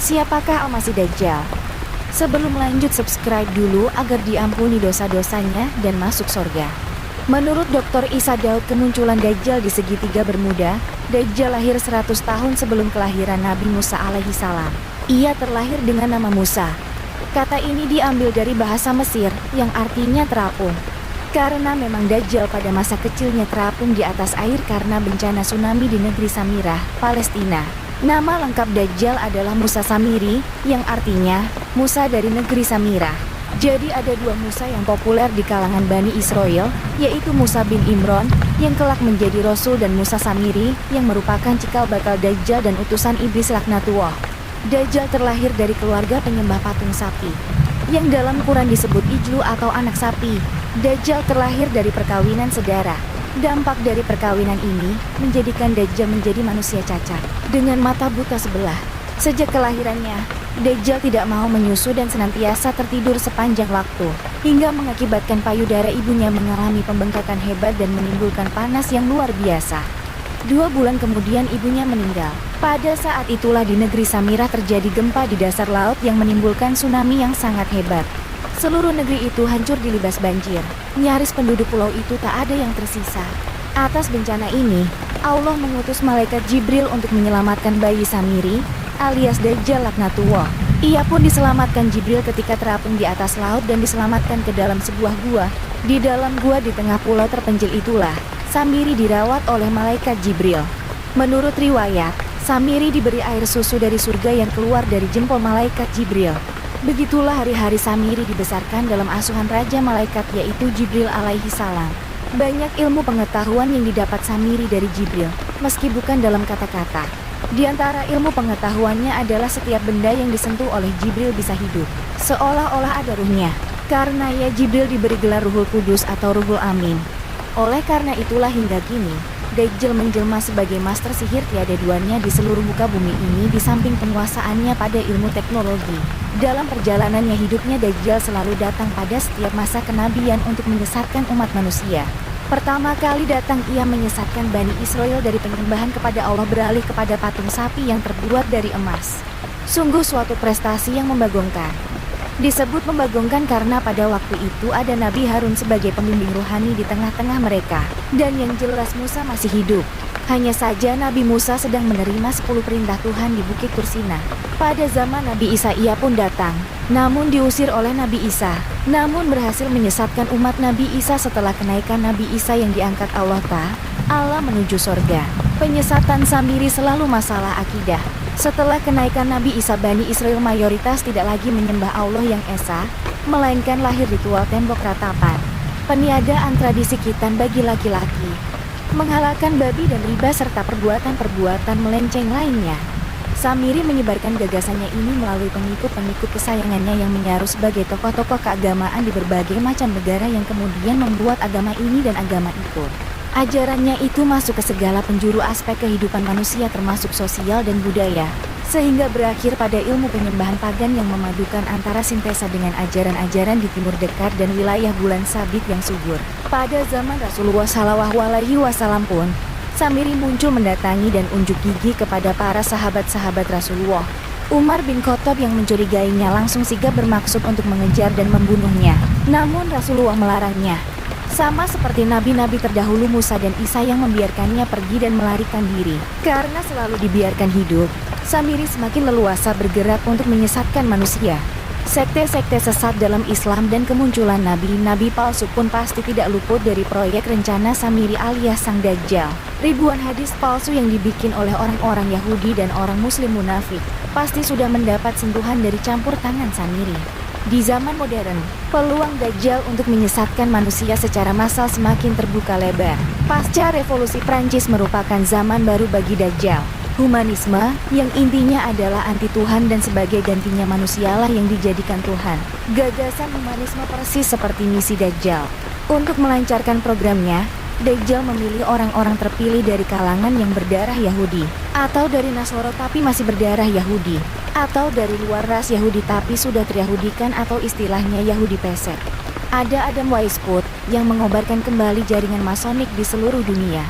Siapakah Al-Masih Dajjal? Sebelum lanjut, subscribe dulu agar diampuni dosa-dosanya dan masuk surga. Menurut Dr. Isa Daud, kemunculan Dajjal di segitiga Bermuda. Dajjal lahir 100 tahun sebelum kelahiran Nabi Musa alaihi salam. Ia terlahir dengan nama Musa. Kata ini diambil dari bahasa Mesir yang artinya terapung. Karena memang Dajjal pada masa kecilnya terapung di atas air karena bencana tsunami di negeri Samirah, Palestina. Nama lengkap Dajjal adalah Musa Samiri, yang artinya Musa dari negeri Samirah. Jadi ada dua Musa yang populer di kalangan Bani Israel, yaitu Musa bin Imran yang kelak menjadi Rasul dan Musa Samiri yang merupakan cikal bakal Dajjal dan utusan iblis laknatullah. Dajjal terlahir dari keluarga penyembah patung sapi, yang dalam Quran disebut Ijlu atau anak sapi. Dajjal terlahir dari perkawinan sedara. Dampak dari perkawinan ini menjadikan Dajjal menjadi manusia cacat dengan mata buta sebelah. Sejak kelahirannya, Dajjal tidak mau menyusu dan senantiasa tertidur sepanjang waktu, hingga mengakibatkan payudara ibunya mengalami pembengkakan hebat dan menimbulkan panas yang luar biasa. 2 bulan kemudian ibunya meninggal. Pada saat itulah di negeri Samirah terjadi gempa di dasar laut yang menimbulkan tsunami yang sangat hebat. Seluruh negeri itu hancur dilibas banjir. Nyaris penduduk pulau itu tak ada yang tersisa. Atas bencana ini, Allah mengutus malaikat Jibril untuk menyelamatkan bayi Samiri alias Dajjal laknatullah. Ia pun diselamatkan Jibril ketika terapung di atas laut dan diselamatkan ke dalam sebuah gua. Di dalam gua di tengah pulau terpencil itulah Samiri dirawat oleh malaikat Jibril. Menurut riwayat, Samiri diberi air susu dari surga yang keluar dari jempol malaikat Jibril. Begitulah hari-hari Samiri dibesarkan dalam asuhan raja malaikat, yaitu Jibril alaihi salam. Banyak ilmu pengetahuan yang didapat Samiri dari Jibril, meski bukan dalam kata-kata. Di antara ilmu pengetahuannya adalah setiap benda yang disentuh oleh Jibril bisa hidup, seolah-olah ada ruhnya. Karena ya Jibril diberi gelar Ruhul Kudus atau Ruhul Amin. Oleh karena itulah hingga kini, Dajjal menjelma sebagai master sihir tiada duanya di seluruh muka bumi ini, di samping penguasaannya pada ilmu teknologi. Dalam perjalanannya hidupnya, Dajjal selalu datang pada setiap masa kenabian untuk menyesatkan umat manusia. Pertama kali datang ia menyesatkan Bani Israel dari penyembahan kepada Allah beralih kepada patung sapi yang terbuat dari emas. Sungguh suatu prestasi yang membagongkan. Disebut membagongkan karena pada waktu itu ada Nabi Harun sebagai pembimbing rohani di tengah-tengah mereka. Dan yang jelas Musa masih hidup. Hanya saja Nabi Musa sedang menerima 10 perintah Tuhan di Bukit Tursina. Pada zaman Nabi Isa ia pun datang, namun diusir oleh Nabi Isa. Namun berhasil menyesatkan umat Nabi Isa. Setelah kenaikan Nabi Isa yang diangkat Allah Ta'ala menuju sorga, penyesatan Samiri selalu masalah akidah. Setelah kenaikan Nabi Isa, Bani Israel mayoritas tidak lagi menyembah Allah yang esa, melainkan lahir ritual tembok ratapan, peniadaan tradisi khitan bagi laki-laki, menghalalkan babi dan riba serta perbuatan-perbuatan melenceng lainnya. Samiri menyebarkan gagasannya ini melalui pengikut-pengikut kesayangannya yang menyaru sebagai tokoh-tokoh keagamaan di berbagai macam negara yang kemudian membuat agama ini dan agama itu. Ajarannya itu masuk ke segala penjuru aspek kehidupan manusia termasuk sosial dan budaya, sehingga berakhir pada ilmu penyembahan pagan yang memadukan antara sintesa dengan ajaran-ajaran di Timur Dekat dan wilayah bulan sabit yang subur. Pada zaman Rasulullah SAW pun, Samiri muncul mendatangi dan unjuk gigi kepada para sahabat-sahabat Rasulullah. Umar bin Khattab yang mencurigainya langsung sigap bermaksud untuk mengejar dan membunuhnya. Namun Rasulullah melarangnya. Sama seperti nabi-nabi terdahulu Musa dan Isa yang membiarkannya pergi dan melarikan diri. Karena selalu dibiarkan hidup, Samiri semakin leluasa bergerak untuk menyesatkan manusia. Sekte-sekte sesat dalam Islam dan kemunculan nabi-nabi palsu pun pasti tidak luput dari proyek rencana Samiri alias Sang Dajjal. Ribuan hadis palsu yang dibikin oleh orang-orang Yahudi dan orang Muslim munafik pasti sudah mendapat sentuhan dari campur tangan Samiri. Di zaman modern, peluang Dajjal untuk menyesatkan manusia secara massal semakin terbuka lebar. Pasca revolusi Prancis merupakan zaman baru bagi Dajjal. Humanisme, yang intinya adalah anti Tuhan dan sebagai gantinya manusialah yang dijadikan Tuhan. Gagasan humanisme persis seperti misi Dajjal. Untuk melancarkan programnya, Dajjal memilih orang-orang terpilih dari kalangan yang berdarah Yahudi, atau dari Nasoro tapi masih berdarah Yahudi, atau dari luar ras Yahudi tapi sudah teryahudikan atau istilahnya Yahudi pesek. Ada Adam Weishaupt yang mengobarkan kembali jaringan masonik di seluruh dunia.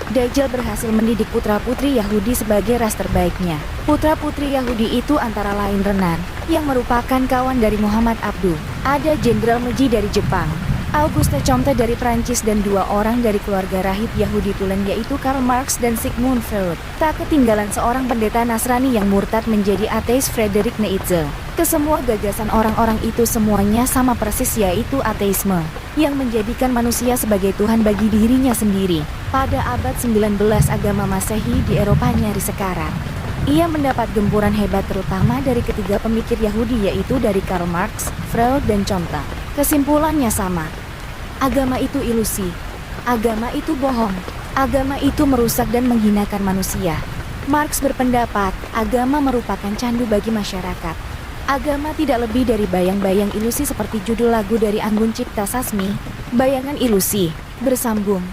Dajjal berhasil mendidik putra-putri Yahudi sebagai ras terbaiknya. Putra-putri Yahudi itu antara lain Renan, yang merupakan kawan dari Muhammad Abduh. Ada Jenderal Meji dari Jepang, Auguste Comte dari Prancis, dan 2 orang dari keluarga rahib Yahudi Tulen yaitu Karl Marx dan Sigmund Freud. Tak ketinggalan seorang pendeta Nasrani yang murtad menjadi ateis, Friedrich Nietzsche. Kesemua gagasan orang-orang itu semuanya sama persis, yaitu ateisme, yang menjadikan manusia sebagai Tuhan bagi dirinya sendiri. Pada abad 19 agama Masehi di Eropa nyaris sekarat. Ia mendapat gempuran hebat terutama dari ketiga pemikir Yahudi yaitu dari Karl Marx, Freud, dan Comte. Kesimpulannya sama. Agama itu ilusi. Agama itu bohong. Agama itu merusak dan menghinakan manusia. Marx berpendapat agama merupakan candu bagi masyarakat. Agama tidak lebih dari bayang-bayang ilusi seperti judul lagu dari Anggun Cipta Sasmi, bayangan ilusi, bersambung.